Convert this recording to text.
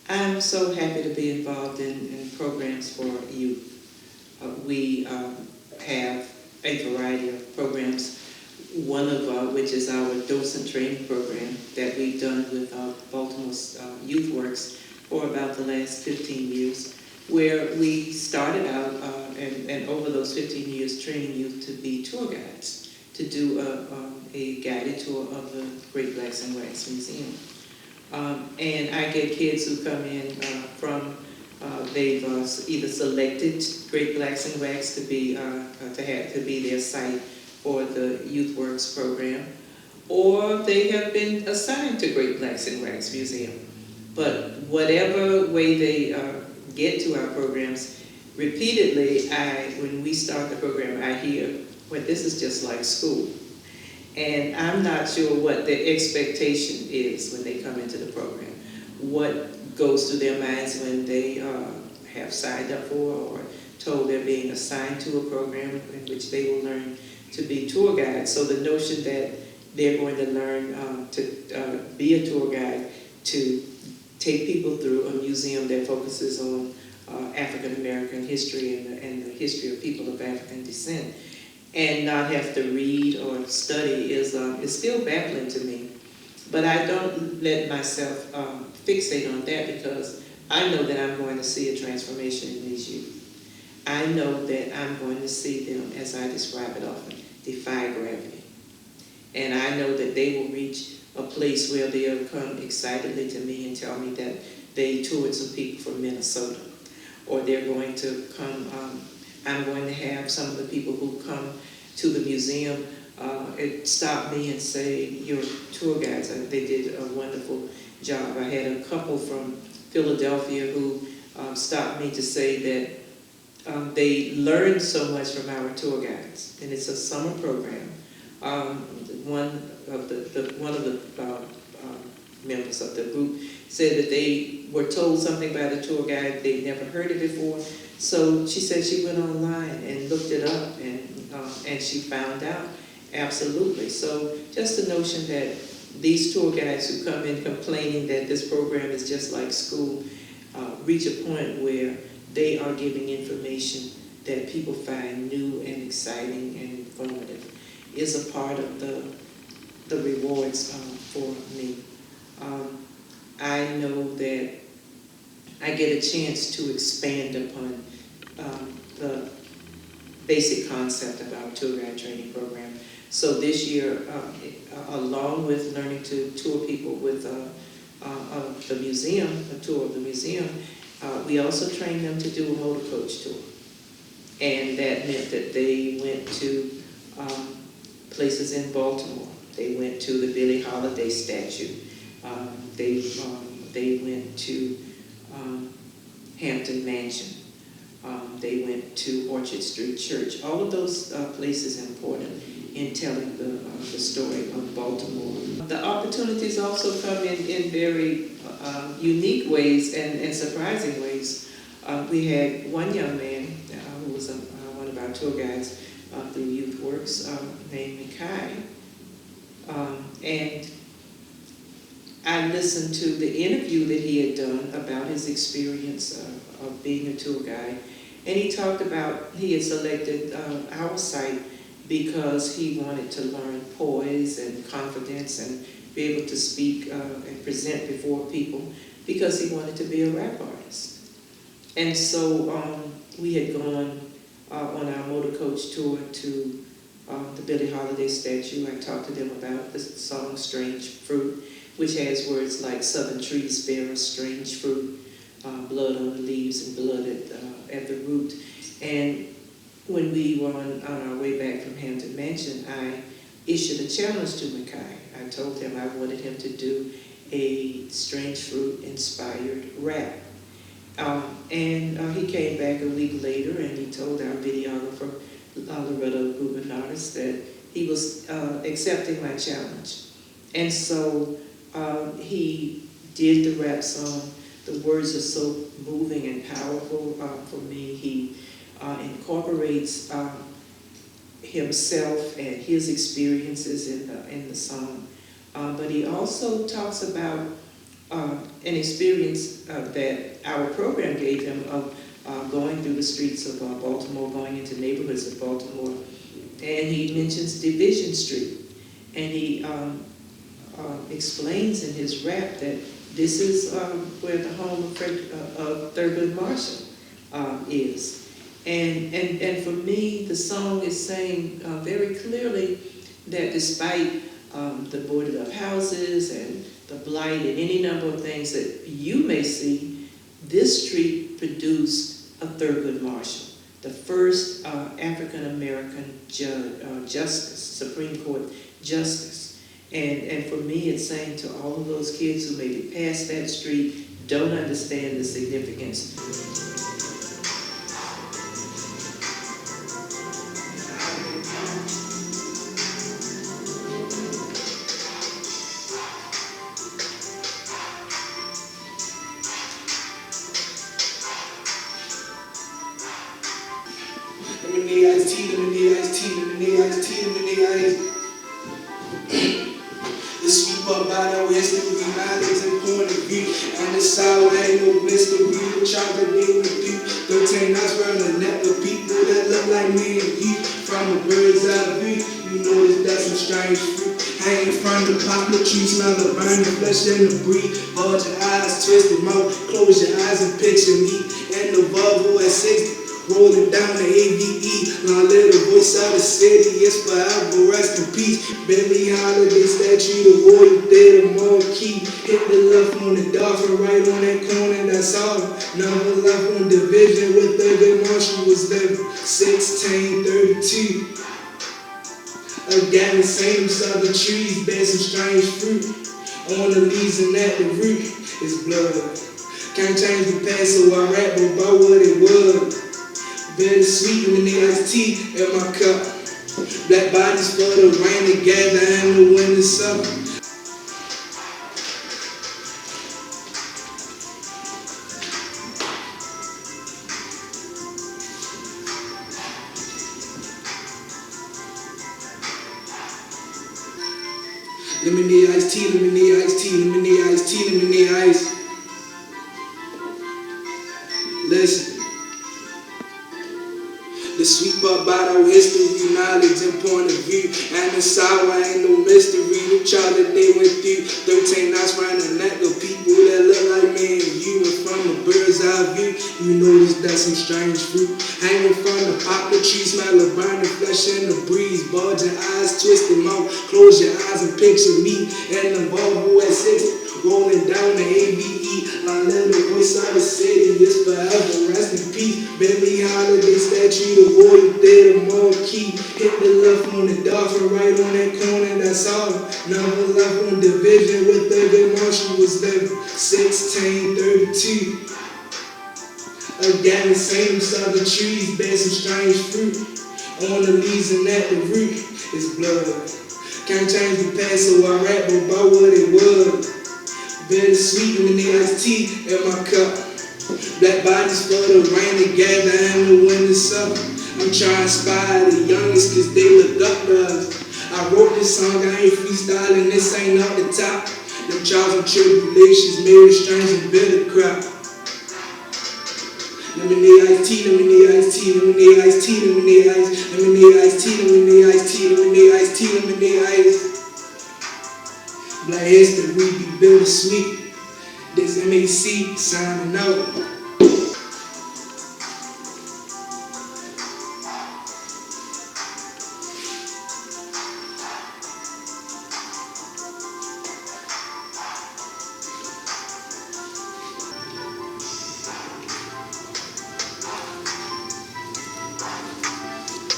I'm so happy to be involved in programs for youth. We have a variety of programs, one of which is our Docent training program that we've done with Baltimore's Youth Works for about the last 15 years, where we started out and over those 15 years training youth to be tour guides, to do a guided tour of the Great Blacks in Wax Museum. And I get kids who come in from they've either selected Great Blacks in Wax to be their site for the Youth Works program, or they have been assigned to Great Blacks in Wax Museum. But whatever way they get to our programs, repeatedly, when we start the program, I hear, well, this is just like school. And I'm not sure what the expectation is when they come into the program, what goes through their minds when they have signed up for or told they're being assigned to a program in which they will learn to be tour guides. So the notion that they're going to learn to be a tour guide, to take people through a museum that focuses on African American history and the history of people of African descent, and not have to read or study is still baffling to me. But I don't let myself fixate on that, because I know that I'm going to see a transformation in these youth. I know that I'm going to see them, as I describe it often, defy gravity. And I know that they will reach a place where they'll come excitedly to me and tell me that they toured some people from Minnesota, or they're going to come, I'm going to have some of the people who come to the museum stop me and say, "Your tour guides, they did a wonderful job." I had a couple from Philadelphia who stopped me to say that they learned so much from our tour guides, and it's a summer program. One of the members of the group said that they were told something by the tour guide they'd never heard it before. So she said she went online and looked it up, and she found out. Absolutely. So just the notion that these tour guides who come in complaining that this program is just like school reach a point where they are giving information that people find new and exciting and informative is a part of the rewards for me. I know that I get a chance to expand upon the basic concept of our tour guide training program. So this year, along with learning to tour people with the museum, a tour of the museum, we also trained them to do a motor coach tour. And that meant that they went to places in Baltimore. They went to the Billie Holiday statue. They went to Hampton Mansion. They went to Orchard Street Church. All of those places are important in telling the story of Baltimore. The opportunities also come in very unique ways and surprising ways. We had one young man who was one of our tour guides through Youth Works named Mikai. And I listened to the interview that he had done about his experience of being a tour guide. And he talked about he had selected our site because he wanted to learn poise and confidence and be able to speak and present before people, because he wanted to be a rap artist. And so we had gone on our motor coach tour to the Billie Holiday statue. I talked to them about the song Strange Fruit, which has words like southern trees bear a strange fruit, blood on the leaves and blood at the root. And when we were on our way back from Hampton Mansion, I issued a challenge to Mikai. I told him I wanted him to do a strange fruit inspired rap. And he came back a week later and he told our videographer, Loretta Gubernardis, that he was accepting my challenge. And so he did the rap song. The words are so moving and powerful for me. He incorporates himself and his experiences in the song. But he also talks about, an experience that our program gave him of going through the streets of Baltimore, going into neighborhoods of Baltimore. And he mentions Division Street. And he explains in his rap that this is where the home of Thurgood Marshall is. And for me, the song is saying very clearly that despite the boarded up houses and the blight and any number of things that you may see, this street produced a Thurgood Marshall, the first African-American justice, Supreme Court justice. And for me, it's saying to all of those kids who maybe pass that street, don't understand the significance. The sweep up by the history, knowledge and point of view. And the sour ain't no mystery, the chocolate they went through. 13 knots round the neck of people that look like me and you. From a bird's eye view, you notice that's some strange fruit. Hanging from the poplar tree, smell the burning flesh and the breed. Hold your eyes, twist them out, close your eyes and picture me. And the Volvo at 60. Rolling down the AVE, my little voice of the city, it's forever, rest in peace. Billie Holiday statue, the royal dead, the marquee. Hit the left on the dolphin, right on that corner, that's all. Never left on Division with Thurgood Marshall was there, 1632. Again, the same southern trees, bear some strange fruit. On the leaves and at the root, it's blood. Can't change the past, so I rap about what it was. Bittersweet in the iced tea in my cup. Black bodies for the rain together and the wind is up. Lemonade iced tea, lemonade iced tea, lemonade iced tea, lemonade ice. Listen. The sweep up bottle history, knowledge and point of view. And the sour ain't no mystery, the chocolate they went through. 13 knots round the neck of people that look like me and you. And from a bird's eye view, you notice that's some strange fruit. Hanging from the poplar tree, smell of burning flesh in the breeze. Bulge your eyes, twist them out, close your eyes and picture me. And the Volvo at 60, rolling down the AVE. My little voice of the city, it's forever, rest in peace. Billie Holiday statue, the royal dead, the marquee. Hit the left on the dolphin, right on that corner, that's all. Never left on Division with Thurgood Marshall was there, 1632. Again, the same southern trees, bear some strange fruit. On the leaves and at the root, it's blood. Can't change the past, so I rap about what it was. Bittersweet in the iced tea in my cup. Black bodies for the rain together and the wind is up. I'm trying to inspire the youngest cause they look up to us. I wrote this song, I ain't freestyling, this ain't up the top. Them trials and tribulations made a strange and bitter crop. Lemonade iced tea, lemonade iced tea, lemonade iced tea, lemonade iced, lemonade iced tea, lemonade iced tea, lemonade iced tea, lemonade iced. Black history be bittersweet. This MAC signing out.